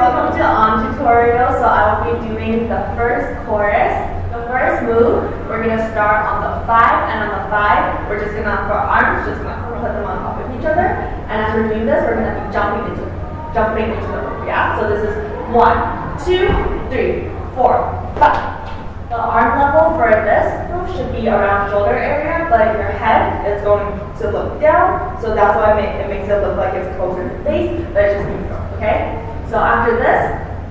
welcome to the tutorial. So I will be doing the first chorus. The first move, we're gonna start on the 5, and on the 5, we're just gonna, for our arms, just gonna put them on top of each other. And as we're doing this, we're gonna be jumping into the move, yeah? So this is 1, 2, 3, 4, 5. The arm level for this move should be around shoulder area, but your head is going to look down, so that's why it makes it look like it's closer to the face, but it's just neutral, okay? So after this,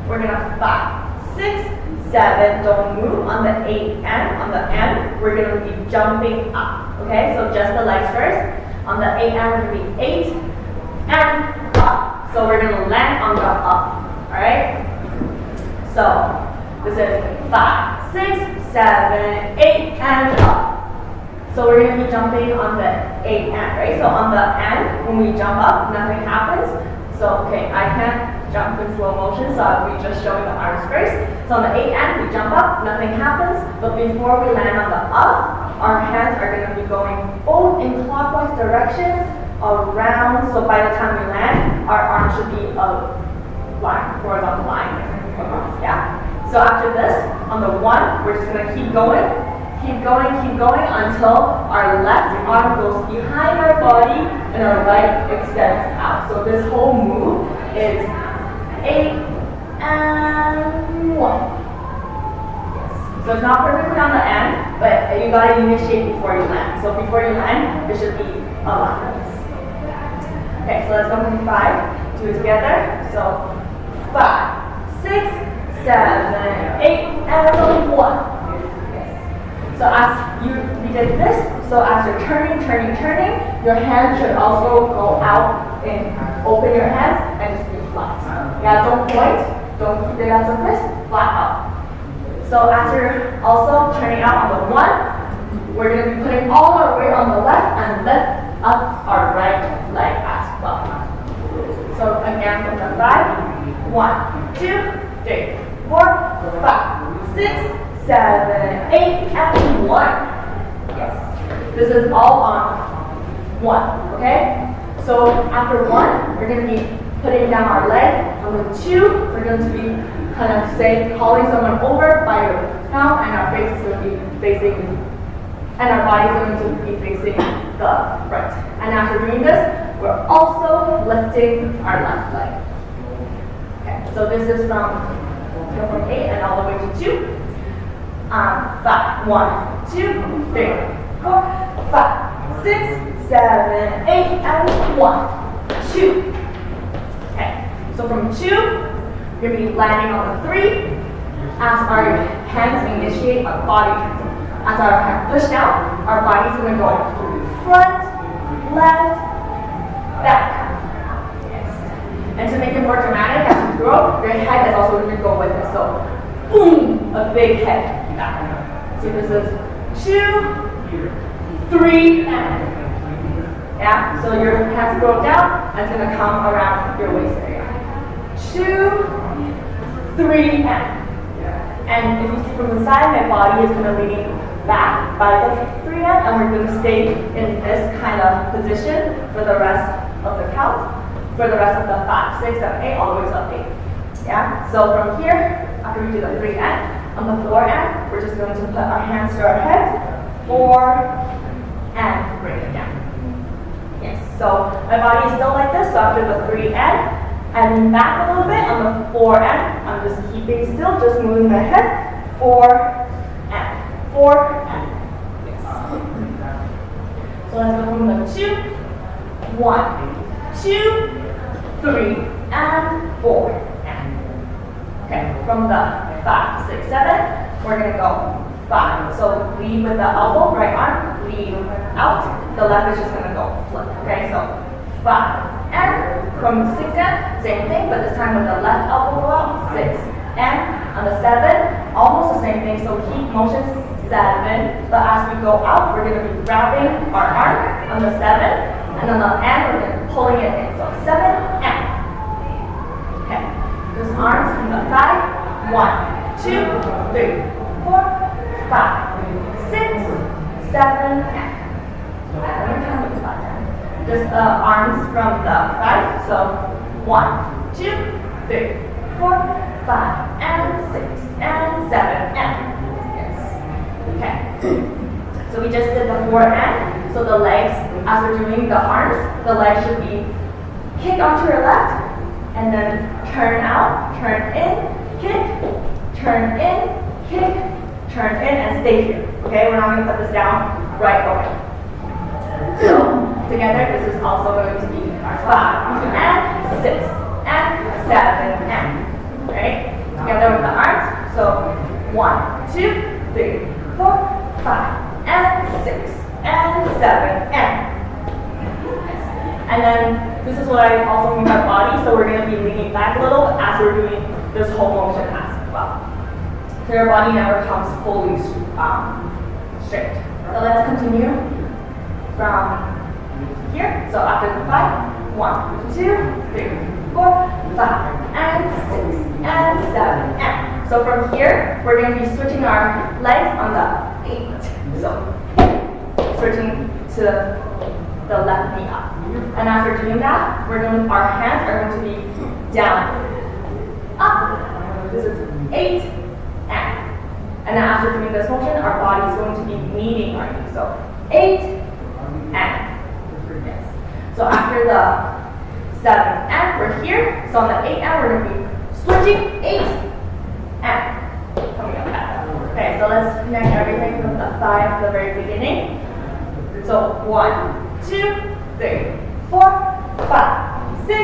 we're gonna 5, 6, 7, don't move. On the 8 and on the M, we're gonna be jumping up, okay? So just the legs first. On the 8 and, we're gonna be 8 and up. So we're gonna land on the up, all right? So this is 5, 6, 7, 8, and up. So we're going to be jumping on the 8 and, right? So on the end, when we jump up, nothing happens. So, okay, I can't jump in slow motion, so I'll be just showing the arms first. So on the 8 and, we jump up, nothing happens. But before we land on the up, our hands are going to be going both in clockwise direction around. So by the time we land, our arms should be a line, horizontal line across, yeah? So after this, on the 1, we're just going to keep going until our left arm goes behind our body and our right extends out. So this whole move is 8 and 1. Yes. So it's not perfectly on the end, but you got to initiate before you land. So before you land, it should be a line like this. Okay, so let's go from 5, do it together. So 5, 6, 7, 8, and 1. Yes. So as we did this, so as you're turning, your hands should also go out and open your hands and just be flat. Yeah, don't point, don't keep it as a fist, flat out. So as you're also turning out on the 1, we're going to be putting all our weight on the left and lift up our right leg as well. So again from the 5, 1, 2, 3. 4, 5, 6, 7, 8, and 1. Yes. This is all on 1, okay? So after 1, we're going to be putting down our leg. On the 2, we're going to be kind of calling someone over by your mouth, and our face is going to be facing, and our body is going to be facing the right. And after doing this, we're also lifting our left leg. Okay, so this is from 8 and all the way to 2. 5, 1, 2, 3, 4, 5, 6, 7, 8, and 1, 2. Okay, so from 2, you're going to be landing on the 3. As our hands initiate our body turns. As our hands push down, our body's going to go front, left, back. And to make it more dramatic, as you grow, your head is also going to go with it. So, boom, a big head back. So this is 2, 3, and yeah. So your hands go down, and it's going to come around your waist area. 2, 3, and if you see from the side, my body is going to lean back by the 3 and we're going to stay in this kind of position for the rest of the count. For the rest of the 5, 6, 7, 8, all the way to 8. Yeah? So from here, after we do the 3 and, on the 4 and, we're just going to put our hands to our head, 4, and bring it down. Yes, so my body is still like this, so after the 3 and back a little bit, on the 4 and, I'm just keeping still, just moving my head, 4 and, 4 and. Yes. So let's go from the 2, 1, 2, 3, and 4, and. Okay, from the 5, 6, 7, we're going to go 5. So lead with the elbow, right arm, lead out. The left is just going to go flip. Okay, so 5, and from 6 and, same thing, but this time with the left elbow go out, 6, and on the 7, almost the same thing. So keep motion 7, but as we go out, we're going to be grabbing our arm on the 7, and on the end, we're going to be pulling it in. So 7 and. Okay. Those arms from the 5. 1, 2, 3, 4, 5, 6, 7, and. Just arms from the 5. So 1, 2, 3, 4, 5, and 6, and 7, and. Yes. Okay. So we just did the 4 and. So the legs, as we're doing the arms, the legs should be kick onto your left, and then turn out, turn in, kick, turn in, kick, turn in, and stay here. Okay, we're not going to put this down right away. So together, this is also going to be 5 and 6 and 7 and. Right? Together with the arms. So 1, 2, 3, 4, 5 and 6 and 7 and. And then this is what I also mean by body. So we're going to be leaning back a little as we're doing this whole motion as well. So your body never comes fully straight. So let's continue from here. So after the 5, 1, 2, 3, 4, 5, and 6, and 7, and. So from here, we're going to be switching our legs on the 8. So switching to the left knee up. And after doing that, our hands are going to be down, up. This is 8, and. And then after doing this motion, our body is going to be meeting our knee. So 8, and. Yes. So after the 7, and we're here. So on the 8, and we're going to be switching 8, and. Coming up back. Okay, so let's connect everything from the 5 at the very beginning. So 1, 2, 3, 4, 5, 6,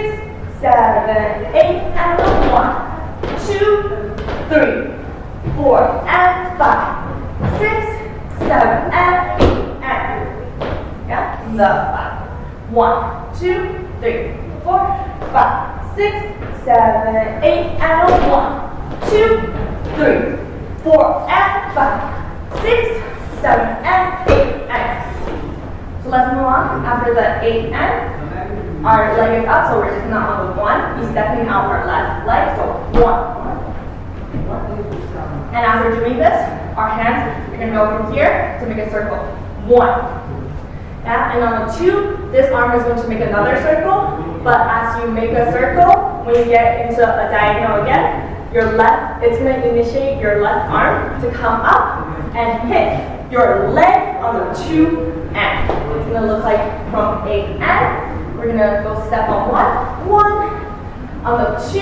7, 8, and 1, 2, 3, 4, and 5, 6, 7, and 8, and. Yeah, the 5. 1, 2, 3, 4, 5, 6, 7, 8, and 1, 2, 3, 4, and 5, 6, 7, and 8, and. So let's move on. After the 8 and, our leg is up, so we're just not on the 1. He's stepping out our left leg, so 1. And after doing this, our hands, we're going to go from here to make a circle. 1. Yeah, and on the 2, this arm is going to make another circle, but as you make a circle, when you get into a diagonal again, your left, it's going to initiate your left arm to come up and hit your leg on the 2 and. It's going to look like from 8 and. We're going to go step on 1. On the 2,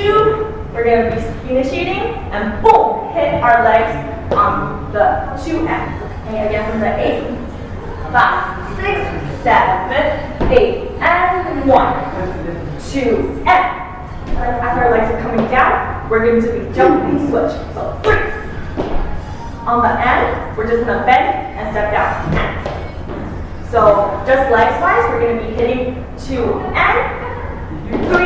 we're going to be initiating and boom, hit our legs on the 2 and. And again from the 8, 5, 6, 7, 8, and 1, 2, and. After our legs are coming down, we're going to be jumping switch. So 3. On the end, we're just going to bend and step down. And. So just legs wise, we're going to be hitting 2 and 3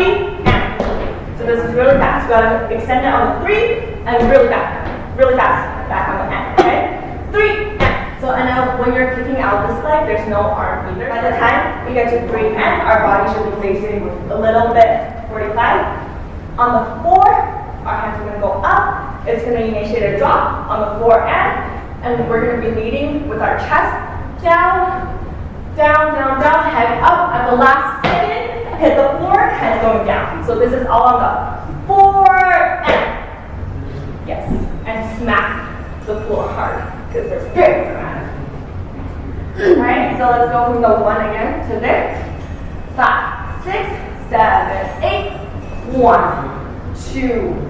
and. So this is really fast. You got to extend it on the 3 and really fast back on the end. Okay, 3 and. So and now when you're kicking out this leg, there's no arm either. By the time we get to 3 and, our body should be facing a little bit 45. On the 4, our hands are going to go up. It's going to initiate a drop on the 4 and we're going to be leading with our chest down, down, down, down, head up. At the last second, hit the floor, head going down. So this is all on the 4 and. Yes, and smack the floor hard because they're very dramatic. Alright, so let's go from the 1 again to there. 5, 6, 7, 8, 1, 2,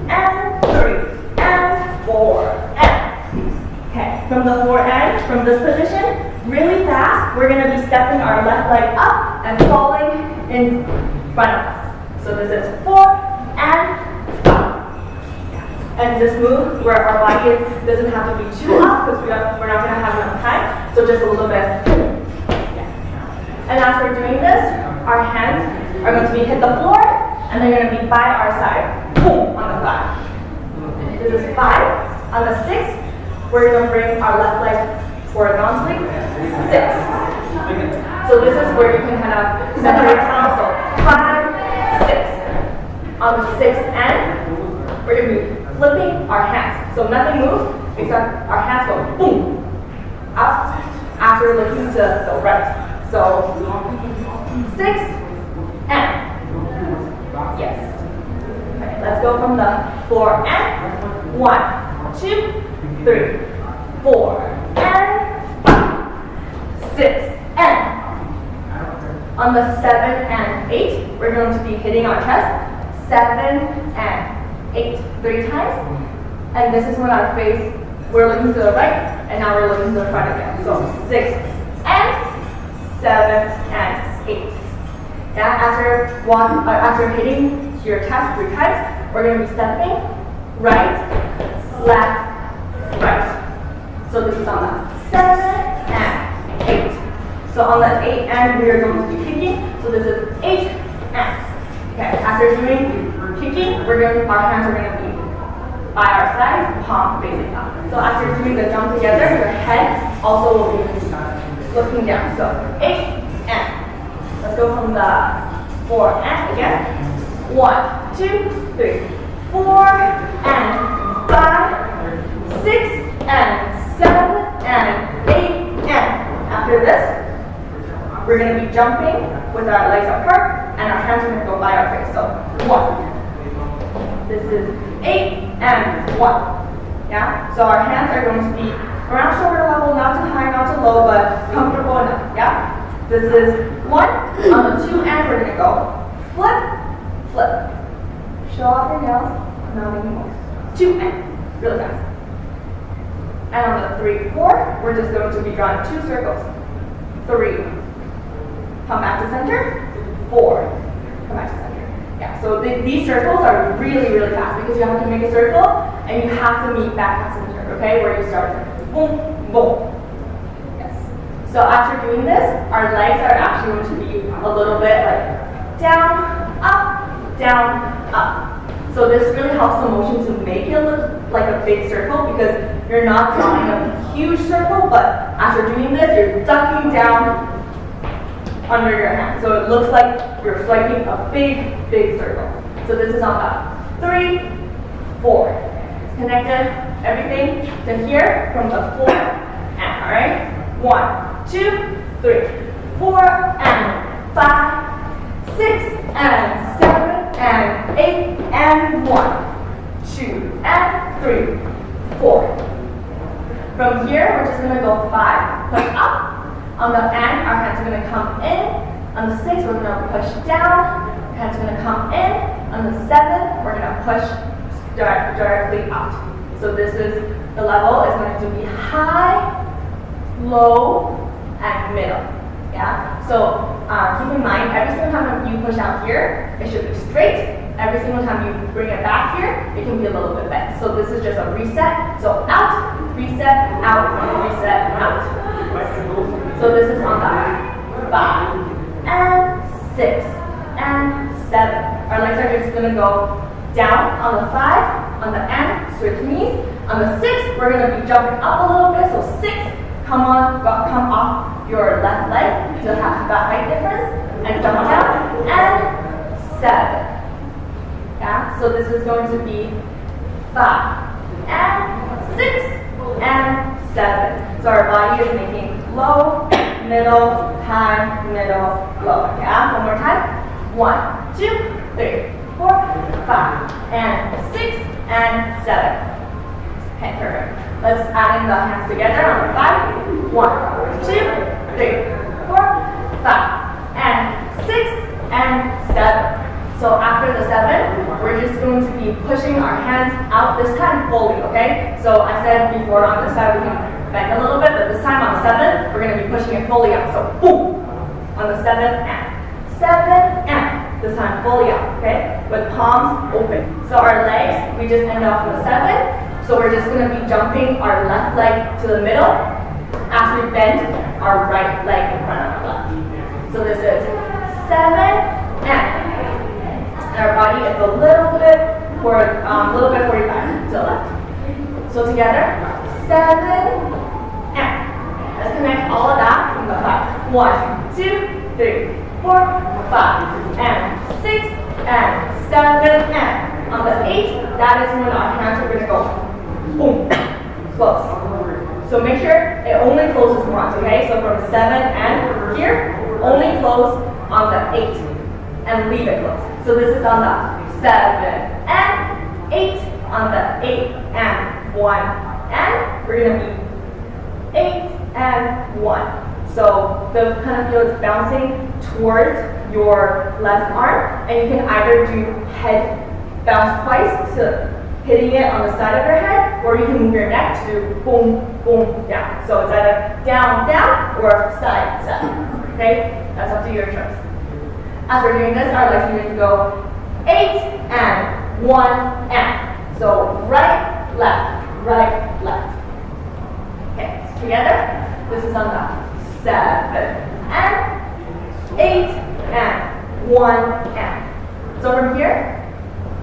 and 3, and 4, and. Okay, from the 4 and, from this position, really fast, we're going to be stepping our left leg up and falling in front of us. So this is 4 and 5. And this move where our body doesn't have to be too up because we're not going to have enough time. So just a little bit. And as we're doing this, our hands are going to be hit the floor and they're going to be by our side. Boom, on the 5. This is 5. On the 6, we're going to bring our left leg horizontally. 6. So this is where you can kind of separate yourself. So 5, 6. On the 6 end, we're going to be flipping our hands. So nothing moves except our hands go boom, up after looking to the right. So 6 and. Yes. Okay, Let's go from the 4 and 1, 2, 3, 4 and 5, 6 and on the 7 and 8, we're going to be hitting our chest. 7 and 8, 3 times. And this is when our face, we're looking to the right, and now we're looking to the front again. So 6 and 7 and 8. Yeah, after hitting your chest 3 times, we're going to be stepping right, left, right. So this is on the 7 and 8. So on the 8 end, we are going to be kicking. So this is 8 and. Okay, after doing kicking, our hands are going to be by our sides, palm facing up. So after doing the jump together, your head also will be looking down. So 8 and. Let's go from the 4 and again. 1, 2, 3, 4 and 5, 6 and 7 and 8 and. After this, we're going to be jumping with our legs apart and our hands are going to go by our face. So 1. This is 8 and 1. Yeah? So our hands are going to be around shoulder level, not too high, not too low, but comfortable enough. Yeah? This is 1. On the 2 end, we're going to go flip, flip. Show off your nails. Not anymore. 2 and. Really fast. And on the 3, 4, we're just going to be drawing 2 circles. 3. Come back to center. 4. Come back to center. Yeah, so these circles are really, really fast because you have to make a circle and you have to meet back at center, okay? Where you start. Boom, boom. Yes. So after doing this, our legs are actually going to be a little bit like down, up. So this really helps the motion to make it look like a big circle because you're not drawing a huge circle, but after doing this, you're ducking down under your hand. So it looks like you're swiping a big, big circle. So this is on the 3, 4. It's connected everything to here from the 4 and, alright? 1, 2, 3, 4 and 5, 6 and 7 and 8 and 1, 2 and 3, 4. From here, we're just gonna go 5, push up. On the end, our hands are going to come in. On the 6, we're going to push down. Hands are going to come in. On the 7, we're going to push directly out. So this is, the level is going to be high, low, and middle. Yeah? So keep in mind, every single time you push out here, it should be straight. Every single time you bring it back here, it can be a little bit bent. So this is just a reset. So out, reset, out, reset, out. So this is on the 5 and 6 and 7. Our legs are just going to go down on the 5, on the end, switch knees. On the 6, we're going to be jumping up a little bit. So 6, come off your left leg to have that height difference and jump down. And 7. Yeah, so this is going to be 5 and 6 and 7. So our body is making low, middle, high, middle, low. Yeah, one more time. 1, 2, 3, 4, 5, and 6 and 7. Okay, perfect. Let's add in the hands together on the 5. 1, 2, 3, 4, 5, and 6 and 7. So after the 7, we're just going to be pushing our hands out, this time fully, okay? So I said before on this side we can bend a little bit, but this time on the 7, we're going to be pushing it fully out. So boom! On the 7 and 7 and this time fully out, okay? With palms open. So our legs, we just end off with 7. So we're just going to be jumping our left leg to the middle as we bend our right leg in front of our left. So this is 7 and our body is a little bit 45 to the left. So together, 7 and. Let's connect all of that from the 5. 1, 2, 3, 4, 5, and 6 and 7 and. On the 8, that is when our hands are going to go boom, close. So make sure it only closes once, okay? So from 7 and here, only close on the 8 and leave it closed. So this is on the 7 and 8 on the 8 and 1, and we're going to be 8 and 1. So the kind of feel it's bouncing towards your left arm, and you can either do head bounce twice to hitting it on the side of your head, or you can move your neck to boom, boom, down. So it's either down, down, or side, side. Okay? That's up to your choice. As we're doing this, our legs are going to go 8 and 1 and. So right, left, left. Okay, so together, this is on the 7 and 8 and 1 and. So from here,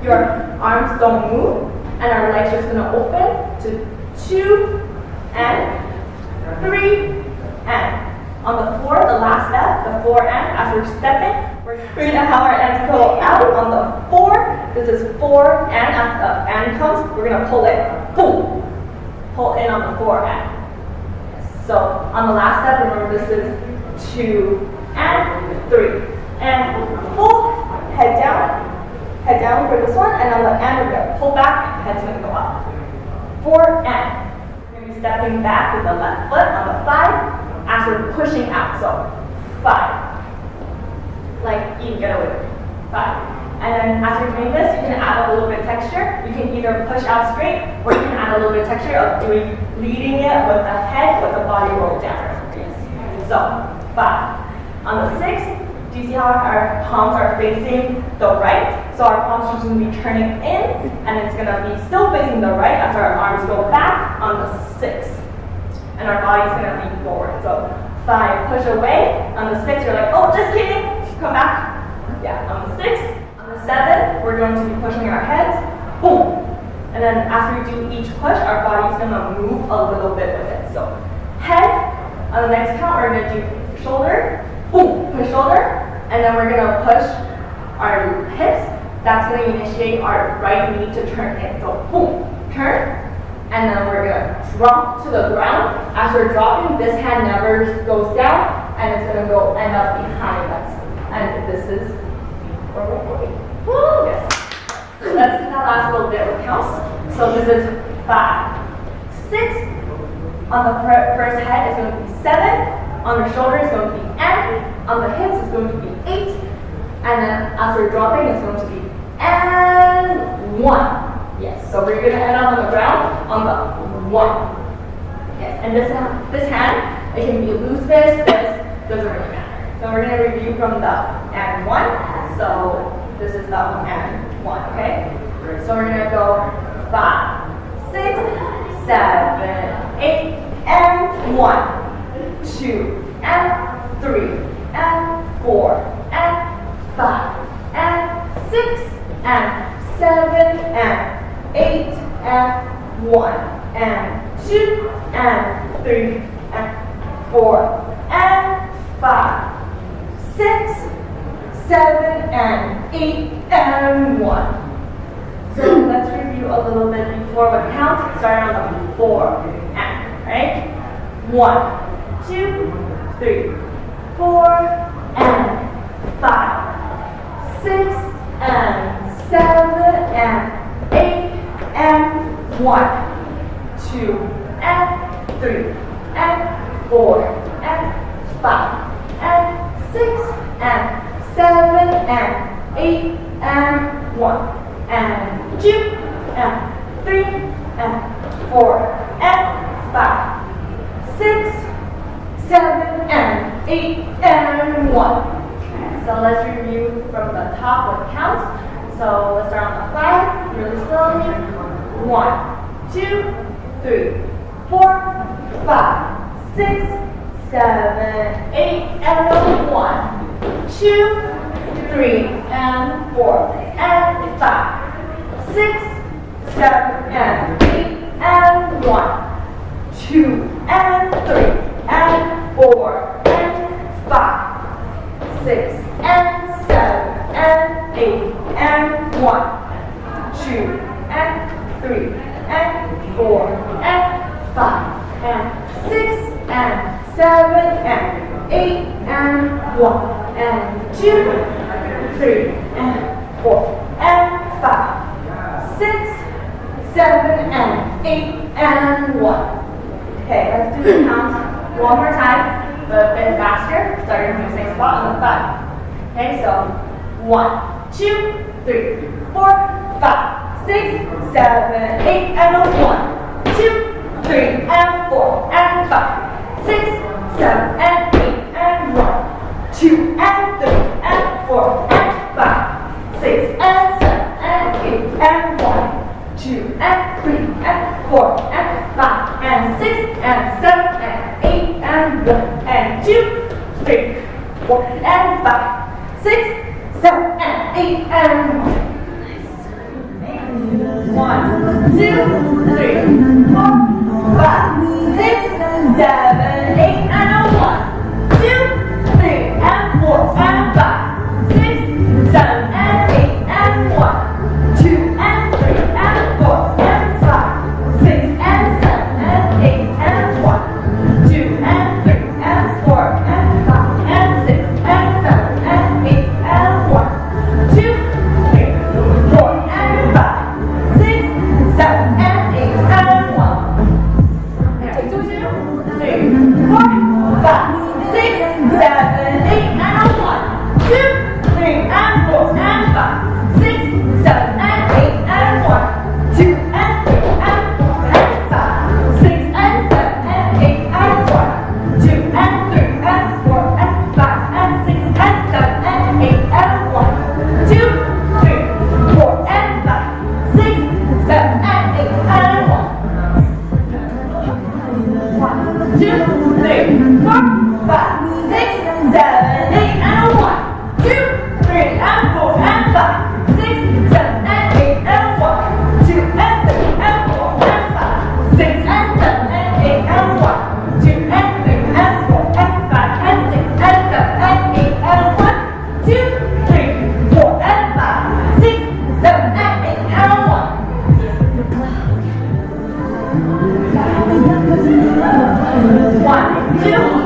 your arms don't move, and our legs are just going to open to 2 and 3 and. On the 4, the last step, the 4 and, as we're stepping, we're going to have our hands go out on the 4. This is 4 and, as the and comes, we're going to pull it, boom, pull in on the 4 and. So on the last step, remember this is 2 and 3 and full, head down for this one, and on the end we're going to pull back, head's going to go up. 4 and. We're going to be stepping back with the left foot on the 5 as we're pushing out. So 5. Like you can get away with it. 5. And then as you're doing this, you can add a little bit of texture. You can either push out straight, or you can add a little bit of texture of leading it with the head, with the body rolled down. So 5. On the 6, do you see how our palms are facing the right? So our palms are going to be turning in, and it's going to be still facing the right as our arms go back on the 6. And our body's going to lean forward. So 5, push away. On the 6, you're like, oh, just kidding. Come back. Yeah, on the 6. On the 7, we're going to be pushing our heads. Boom. And then as we do each push, our body's going to move a little bit with it. So head. On the next count, we're going to do shoulder. Boom, push shoulder, and then we're going to push our hips. That's going to initiate our right knee to turn in. So boom, turn, and then we're going to drop to the ground. As we're dropping, this hand never goes down, and it's going to go end up behind us. And this is where we're going. Woo, yes. So that's the last little bit with counts. So this is 5, 6. On the first head, it's going to be 7. On the shoulder, it's going to be N. On the hips, it's going to be 8. And then as we're dropping, it's going to be and 1. Yes, so we're going to end up on the ground on the 1. Yes, and this hand, it can be loose fist, doesn't really matter. So we're going to review from the and 1. So this is the and 1, okay? So we're going to go 5, 6, 7, 8, and 1. 2 and 3 and 4 and 5 and 6 and 7 and 8 and 1 and 2 and 3 and 4 and 5, 6, 7 and 8 and 1. So let's review a little bit before we count, starting on the 4 and, right? 1, 2, 3, 4, and 5, 6, and 7, and 8, and 1, 2, and 3, and 4, and 5, and 6, and 7, and 8, and 1, and 2, and 3, and 4, and 5, 6, 7, and 8, and 1. So let's review from the top with counts. So let's start on the 5, really slowly. 1, 2, 3, 4, 5, 6, 7, 8, and 1, 2, 3, and 4, and 5, 6, 7, and 8, and 1, 2, and 3. And 4, and 5, 6, and 7, and 8, and 1, 2, and 3, and 4, and 5, and 6, and 7, and 8, and 1, and 2, 3, and 4, and 5, 6, 7, and 8, and 1. Okay, let's do the count one more time, but a bit faster, starting from the same spot on the 5. Okay, so 1, 2, 3, 4, 5, 6, 7, 8, and a 1, 2, 3, and 4, and 5, 6, 7, and 8, and 1, 2, and 3, and 4, and 5, 6, and 7, and 8, and 1, 2, and 3, and 4, and 5, and 6, and 7, and 8, and 1, and 2, 3, 4, and 5, 6, 7, and 8, and 1. 1, 2, 3, 4, 5, 6, 7, 8, and a 1, 2, 3, and 4, and 5, 6, 7, and 8, and 1, 2, and 3, and 4, and 5, 6, and 7, and 8, and 1, 2, and 3, and 4, and 5, and 6, and 7, and 8, and 1, 2, 3, 4, and 5, 6, 7, and 8, and 1. Take 2, 3, 4, 5, 6, 7, 8, and a 1, 2, 3, and 4, and 5, 6, 7, and 8, and 1, 2, and 3, and 4, and 5, 6, and 7, and 8, and 1, 2, and 3, and 4, and 5, and 6, and 7, and 8, and 1, 2, 3, 4, and 5, 6, 7, and 8, and 1, 2, 3, 4, 5, 6, 7, 8, and 1, 2, 3, and 4, and 5, 6, 7, and 8, and 1, 2, and 3, and 4, and 5, 6, and 7, and 8, and 1, 2, and 3, and 4, and 5, and 6, and 7, and 8, and 1, 2, 3, 4, and 5, 6, 7, and 8, and 1. 1, 2,